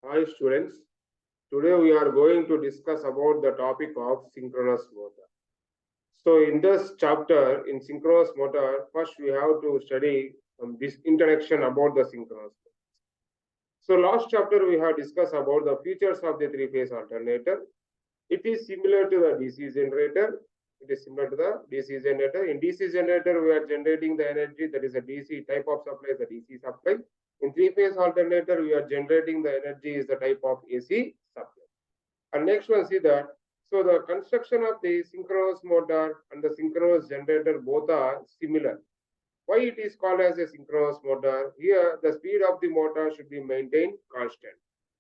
Hi students, today we are going to discuss about the topic of synchronous motor. So in this chapter in synchronous motor, first we have to study this introduction about the synchronous motor. So last chapter we have discussed about the features of the three-phase alternator. It is similar to the DC generator. It is similar to the DC generator. In DC generator, we are generating the energy that is a DC type of supply, the DC supply. In three-phase alternator, we are generating the energy is the type of AC supply. And next one, see that. So the construction of the synchronous motor and the synchronous generator both are similar. Why it is called as a synchronous motor? Here, the speed of the motor should be maintained constant.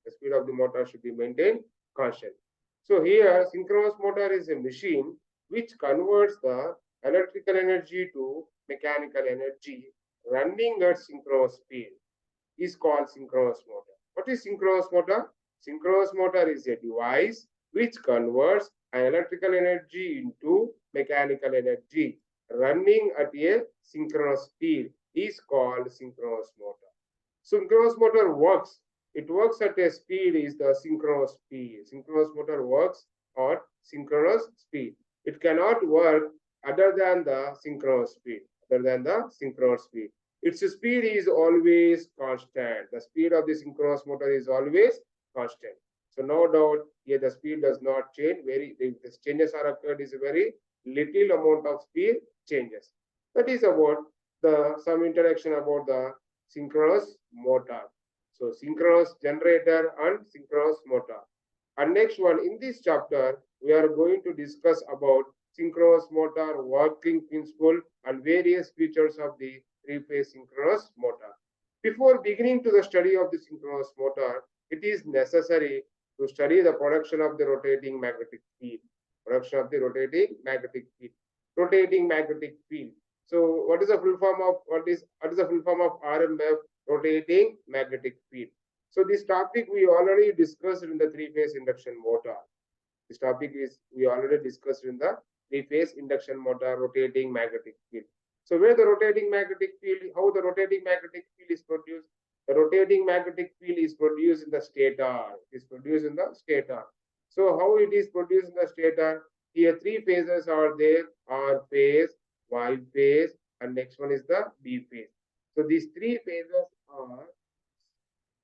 The speed of the motor should be maintained constant. So here, synchronous motor is a machine which converts the electrical energy to mechanical energy running at synchronous speed is called synchronous motor. What is synchronous motor? Synchronous motor is a device which converts electrical energy into mechanical energy running at a synchronous speed is called synchronous motor. Synchronous motor works. It works at a speed is the synchronous speed. Synchronous motor works at synchronous speed. It cannot work other than the synchronous speed. Other than the synchronous speed. Its speed is always constant. The speed of the synchronous motor is always constant. So no doubt here the speed does not change. The changes are occurred is a very little amount of speed changes. That is about the some introduction about the synchronous motor. So synchronous generator and synchronous motor. And next one, in this chapter, we are going to discuss about synchronous motor, working principle, and various features of the three-phase synchronous motor. Before beginning to the study of the synchronous motor, it is necessary to study the production of the rotating magnetic field. Production of the rotating magnetic field. Rotating magnetic field. So what is the full form of what is the full form of RMF? Rotating magnetic field. So this topic we already discussed in the three-phase induction motor. This topic is we already discussed in the three-phase induction motor rotating magnetic field. So where the rotating magnetic field, how the rotating magnetic field is produced? The rotating magnetic field is produced in the stator. It is produced in the stator. So how it is produced in the stator? Here three phases are there: R phase, Y phase, and next one is the B phase. So these three phases are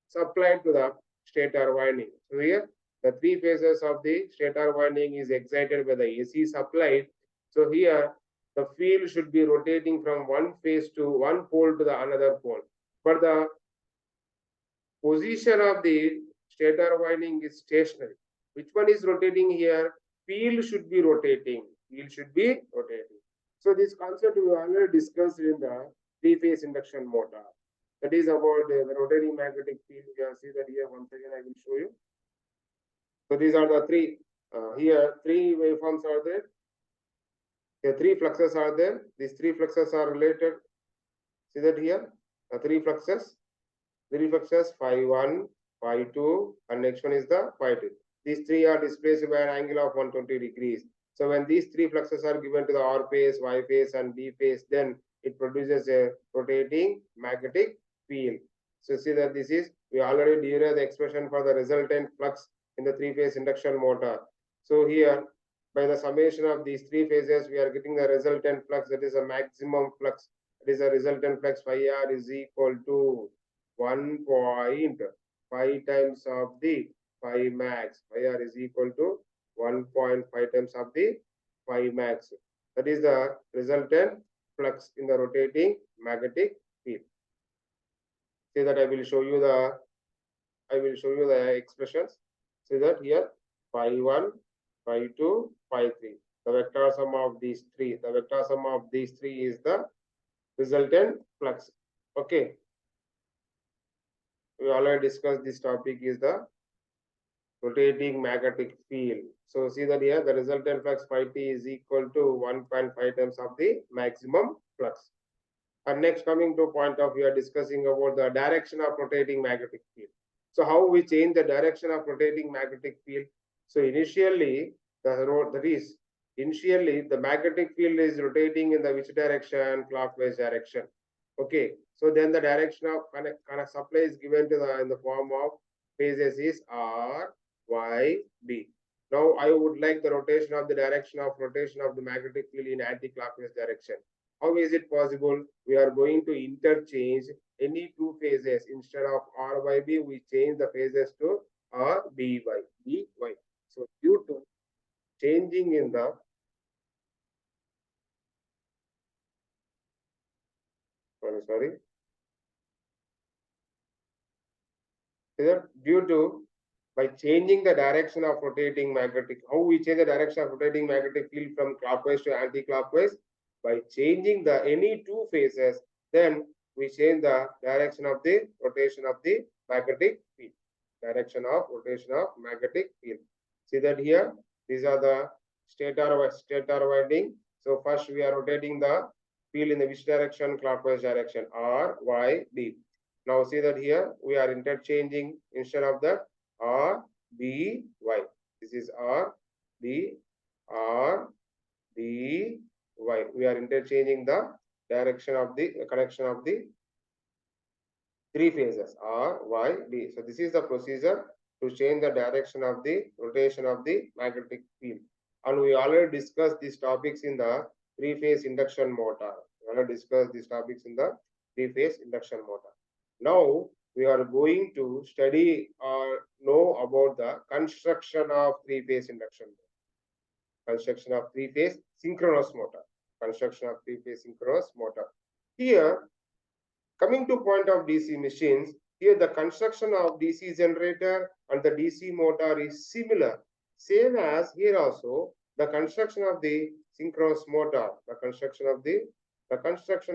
supplied to the stator winding. So here the three phases of the stator winding is excited by the AC supply. So here the field should be rotating from one phase to one pole to the another pole. But the position of the stator winding is stationary. Which one is rotating here? Field should be rotating. Field should be rotating. So this concept we already discussed in the three-phase induction motor. That is about the rotating magnetic field. You can see that here once again I will show you. So these are the three. Here three waveforms are there. Here three fluxes are there. These three fluxes are related. See that here? The three fluxes. Three fluxes phi 1, phi 2, and next one is the phi 2. These three are displaced by an angle of 120 degrees. So when these three fluxes are given to the R phase, Y phase, and B phase, then it produces a rotating magnetic field. So see that this is, we already derived the expression for the resultant flux in the three-phase induction motor. So here, by the summation of these three phases, we are getting the resultant flux, that is a maximum flux. That is a resultant flux phi R is equal to 1.5 times of the phi max. Phi R is equal to 1.5 times of the phi max. That is the resultant flux in the rotating magnetic field. See that I will show you the expressions. See that here phi 1, phi 2, phi 3. The vector sum of these three. The vector sum of these three is the resultant flux. Okay. We already discussed this topic is the rotating magnetic field. So see that here the resultant flux phi t is equal to 1.5 times of the maximum flux. And next coming to point of we are discussing about the direction of rotating magnetic field. So how we change the direction of rotating magnetic field? So initially the magnetic field is rotating in the which direction? Clockwise direction. Okay. So then the direction of supply is given to the in the form of phases is R, Y, B. Now I would like the rotation of the direction of the magnetic field in anti-clockwise direction. How is it possible? We are going to interchange any two phases. Instead of R by B, we change the phases to R, B by B, Y. So due to changing in the sorry, due to by changing the direction of rotating magnetic, how we change the direction of rotating magnetic field from clockwise to anti-clockwise? By changing the any two phases, then we change the direction of the rotation of the magnetic field. Direction of rotation of magnetic field. See that here? These are the stator winding. So first we are rotating the field in the which direction? Clockwise direction. R, Y, D. Now see that here we are interchanging instead of that R, B, Y. This is R, B, R, B, Y. We are interchanging the direction of the connection of the three phases R, Y, D. So this is the procedure to change the direction of the rotation of the magnetic field. And we already discussed these topics in the three-phase induction motor. We already discussed these topics in the three-phase induction motor. Now we are going to study or know about the construction of three-phase induction motor. Construction of three-phase synchronous motor. Construction of three-phase synchronous motor. Here, coming to point of DC machines, here the construction of DC generator and the DC motor is similar. Same as here also, the construction of the synchronous motor, the construction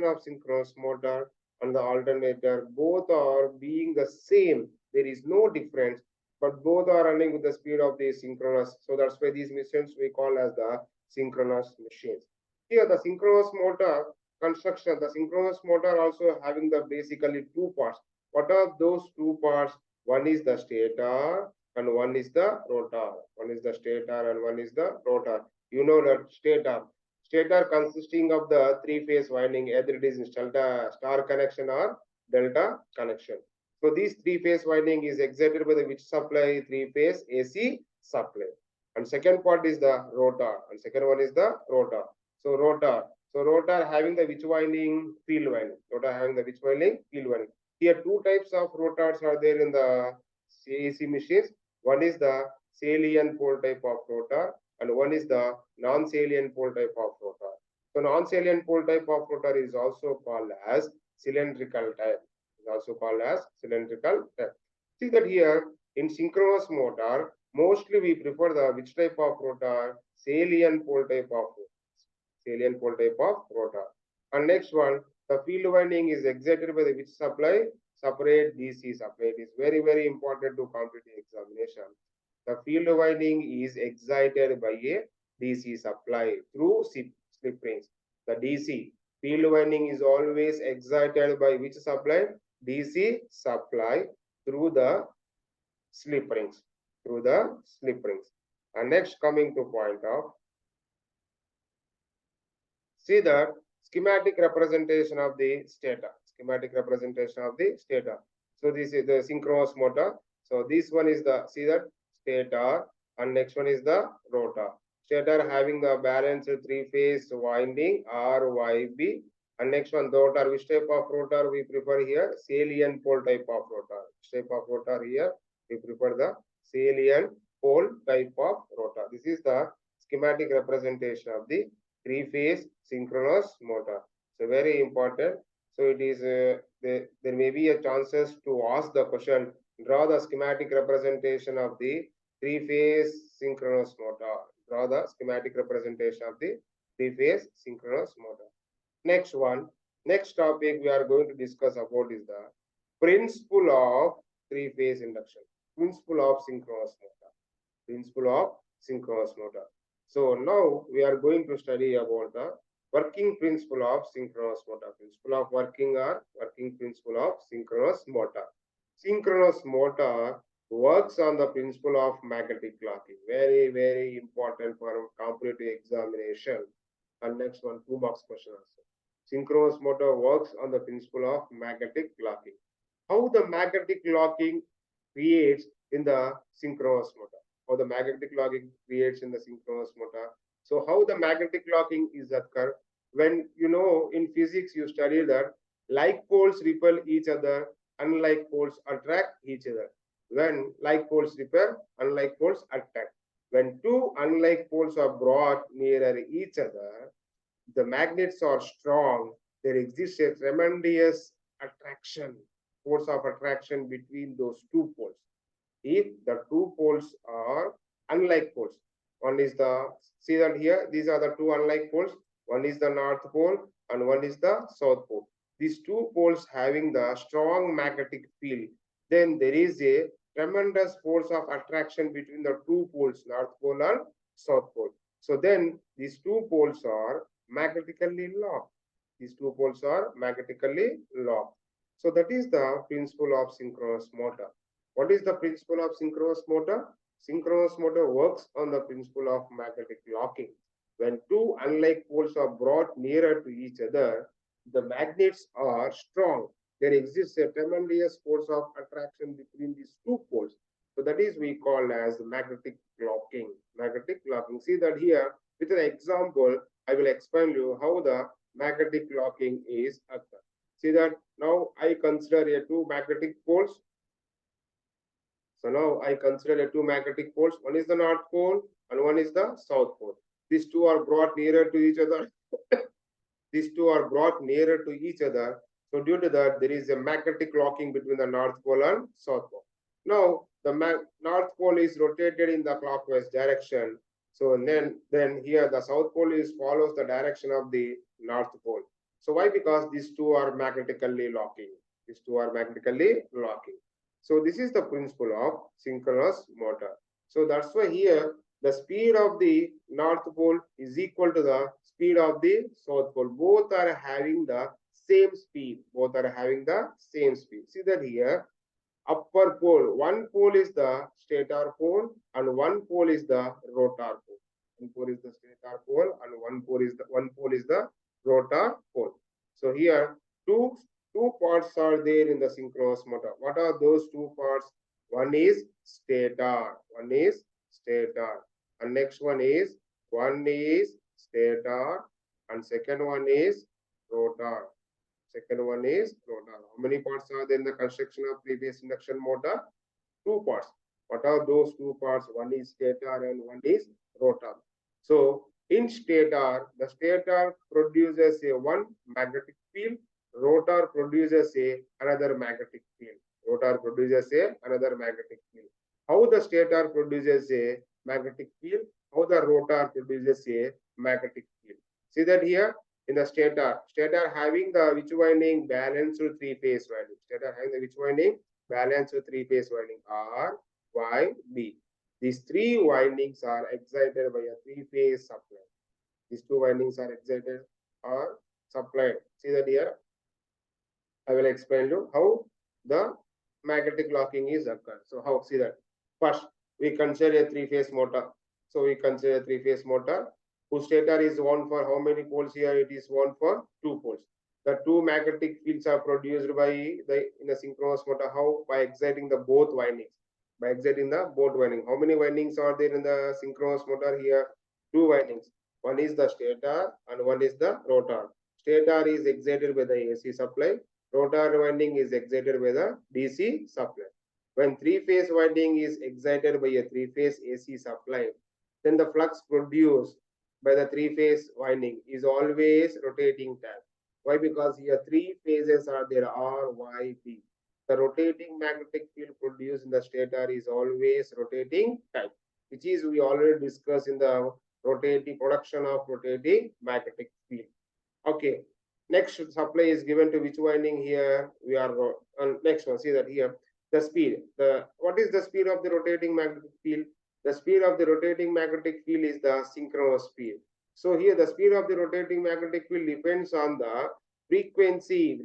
of synchronous motor and the alternator, both are being the same. There is no difference, but both are running with the speed of the synchronous. So that's why these machines we call as the synchronous machines. Here the synchronous motor construction, the synchronous motor also having the basically two parts. What are those two parts? One is the stator and one is the rotor. One is the stator and one is the rotor. You know that stator consisting of the three-phase winding, either it is star connection or delta connection. So these three-phase winding is excited by the which supply? Three-phase AC supply. And second part is the rotor, and second one is the rotor. So rotor having the which winding? Field winding. Rotor having the which winding? Field winding. Here two types of rotors are there in the AC machines. One is the salient pole type of rotor and one is the non-salient pole type of rotor. So non-salient pole type of rotor is also called as cylindrical type. Is also called as cylindrical type. See that here in synchronous motor, mostly we prefer the which type of rotor? Salient pole type of rotor. Salient pole type of rotor. And next one, the field winding is excited by the which supply? Separate DC supply. It is very, very important to competitive examination. The field winding is excited by a DC supply through slip rings. The DC field winding is always excited by which supply? DC supply through the slip rings. Through the slip rings. And next coming to point of, see that schematic representation of the stator. Schematic representation of the stator. So this is the synchronous motor. So this one is the, see that stator and next one is the rotor. Stator having the balanced three-phase winding RYB and next one the rotor. Which type of rotor we prefer here? Salient pole type of rotor. Which type of rotor here? We prefer the salient pole type of rotor. This is the schematic representation of the three-phase synchronous motor. So very important. So it is there may be a chances to ask the question, draw the schematic representation of the three-phase synchronous motor. Draw the schematic representation of the three-phase synchronous motor. Next one, next topic we are going to discuss about is the principle of three-phase induction. Principle of synchronous motor. Principle of synchronous motor. So now we are going to study about the working principle of synchronous motor. Principle of working or working principle of synchronous motor. Synchronous motor works on the principle of magnetic clocking. Very, very important for competitive examination. And next one, 2 marks question also. Synchronous motor works on the principle of magnetic clocking. How the magnetic clocking creates in the synchronous motor. How the magnetic locking creates in the synchronous motor. So how the magnetic locking is occur? When you know in physics you study that like poles repel each other, unlike poles attract each other. When like poles repel, unlike poles attract. When two unlike poles are brought nearer each other, the magnets are strong. There exists a tremendous attraction, force of attraction between those two poles. If the two poles are unlike poles, one is the, see that here, these are the two unlike poles. One is the North Pole and one is the South Pole. These two poles having the strong magnetic field, then there is a tremendous force of attraction between the two poles, North Pole and South Pole. So then these two poles are magnetically locked. These two poles are magnetically locked. So that is the principle of synchronous motor. What is the principle of synchronous motor? Synchronous motor works on the principle of magnetic locking. When two unlike poles are brought nearer to each other, the magnets are strong. There exists a tremendous force of attraction between these two poles. So that is we call as magnetic locking. Magnetic locking. See that here with an example, I will explain you how the magnetic locking is occur. See that now I consider a two magnetic poles. So now I consider two magnetic poles. One is the North Pole and one is the South Pole. These two are brought nearer to each other. These two are brought nearer to each other. So due to that, there is a magnetic locking between the North Pole and South Pole. Now, the North Pole is rotated in the clockwise direction. So then here the South Pole is follows the direction of the North Pole. So why? Because these two are magnetically locking. These two are magnetically locking. So this is the principle of synchronous motor. So that's why here the speed of the North Pole is equal to the speed of the South Pole. Both are having the same speed. Both are having the same speed. See that here, upper pole. One pole is the stator pole and one pole is the rotor pole. One pole is the stator pole and one pole is the rotor pole. So here two parts are there in the synchronous motor. What are those two parts? One is stator. One is stator. And next one is stator and second one is rotor. Second one is rotor. How many parts are there in the construction of three-phase induction motor? Two parts. What are those two parts? One is stator and one is rotor. So in stator, the stator produces a one magnetic field, rotor produces a another magnetic field. Rotor produces a another magnetic field. How the stator produces a magnetic field? How the rotor produces a magnetic field? See that here in the stator having the which winding balanced three-phase winding. Stator having the which winding balanced three-phase winding R, Y, B. These three windings are excited by a three-phase supply. These two windings are excited or supplied. See that here? I will explain you how the magnetic locking is occurred. So how, see that? First, we consider a three-phase motor. So we consider a three-phase motor whose stator is one for how many poles here? It is one for two poles. The two magnetic fields are produced by in a synchronous motor. How? By exciting the both windings. By exciting the both winding. How many windings are there in the synchronous motor here? Two windings. One is the stator and one is the rotor. Stator is excited by the AC supply. Rotor winding is excited by the DC supply. When three-phase winding is excited by a three-phase AC supply, then the flux produced by the three-phase winding is always rotating type. Why? Because here three phases are there, R, Y, B. The rotating magnetic field produced in the stator is always rotating type, which is we already discussed in the rotating production of rotating magnetic field. Okay. Next supply is given to which winding here? We are next one. See that here the speed. What is the speed of the rotating magnetic field? The speed of the rotating magnetic field is the synchronous speed. So here the speed of the rotating magnetic field depends on the frequency,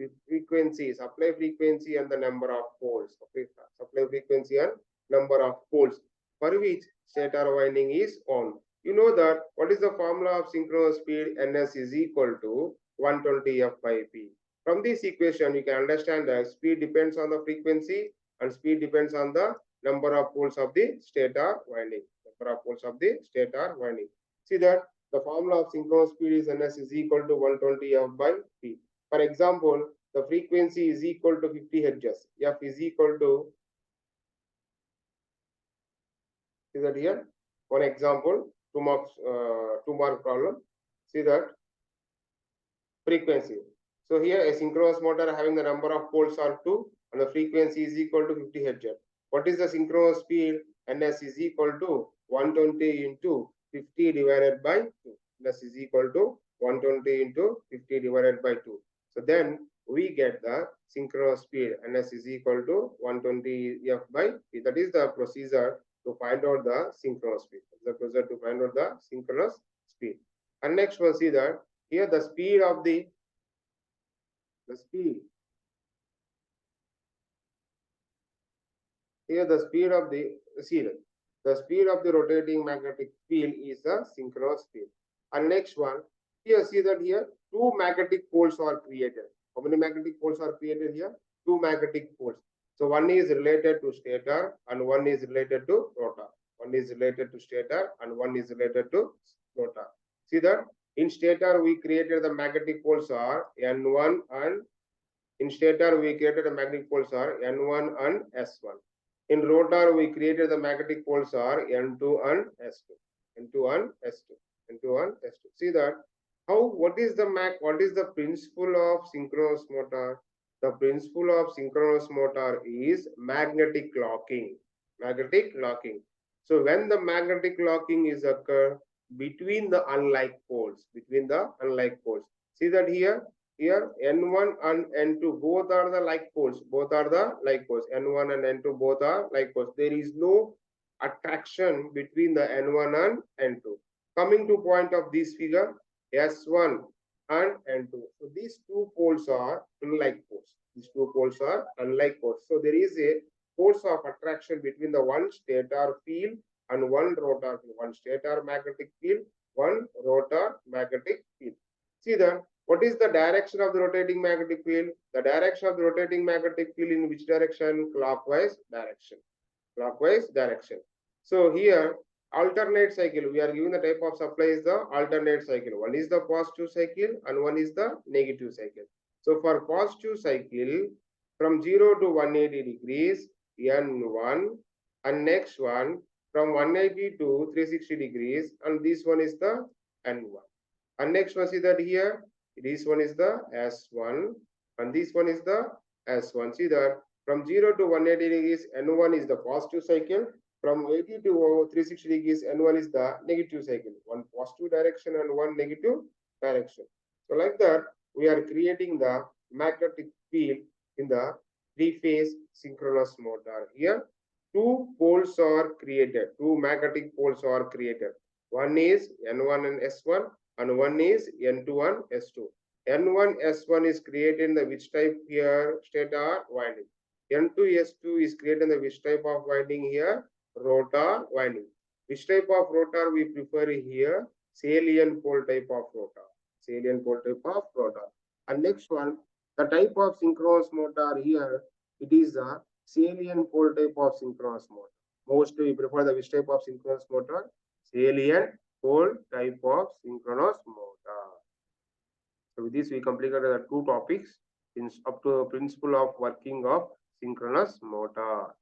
supply frequency and the number of poles. Okay, supply frequency and number of poles for which stator winding is on. You know that what is the formula of synchronous speed? Ns is equal to 120 F by P. From this equation, you can understand that speed depends on the frequency and speed depends on the number of poles of the stator winding. Number of poles of the stator winding. See that the formula of synchronous speed is Ns is equal to 120 F by P. For example, the frequency is equal to 50 Hz. F is equal to, see that here, one example, two mark problem. See that frequency. So here a synchronous motor having the number of poles are 2 and the frequency is equal to 50 Hz. What is the synchronous speed? Ns is equal to 120 into 50 divided by 2. Ns is equal to 120 into 50 divided by 2. So then we get the synchronous speed. Ns is equal to 120 F by P. That is the procedure to find out the synchronous speed. The procedure to find out the synchronous speed. And next one, see that here the speed of the speed. Here the speed of the rotating magnetic field is the synchronous speed. And next one, here see that here two magnetic poles are created. How many magnetic poles are created here? Two magnetic poles. So one is related to stator and one is related to rotor. One is related to stator and one is related to rotor. See that in stator we created the magnetic poles are N1 and in stator we created the magnetic poles are N1 and S1. In rotor we created the magnetic poles are N2 and S2. N2 and S2. N2 and S2. See that what is the principle of synchronous motor? The principle of synchronous motor is magnetic locking. Magnetic locking. So when the magnetic locking is occur between the unlike poles, see that here N1 and N2 both are the like poles. N1 and N2 both are like poles. There is no attraction between the N1 and N2. Coming to point of this figure, S1 and N2. So these two poles are unlike poles. So there is a force of attraction between the one stator field and one rotor field. One stator magnetic field, one rotor magnetic field. See that what is the direction of the rotating magnetic field? The direction of the rotating magnetic field in which direction? Clockwise direction. So here alternate cycle, we are given the type of supply is the alternate cycle. One is the positive cycle and one is the negative cycle. So for positive cycle from 0 to 180 degrees N1 and next one from 180 to 360 degrees and this one is the N1. And next one, see that here this one is the S1 and this one is the S1. See that from 0 to 180 degrees N1 is the positive cycle. From 80 to 360 degrees N1 is the negative cycle. One positive direction and one negative direction. So like that we are creating the magnetic field in the three-phase synchronous motor. Here two poles are created. Two magnetic poles are created. One is N1 and S1 and one is N2 and S2. N1, S1 is created in the which type here? Stator winding. N2, S2 is created in the which type of winding here? Rotor winding. Which type of rotor we prefer here? Salient pole type of rotor. And next one, the type of synchronous motor here, it is a salient pole type of synchronous motor. Mostly we prefer the which type of synchronous motor? Salient pole type of synchronous motor. So with this we completed the two topics up to the principle of working of synchronous motor.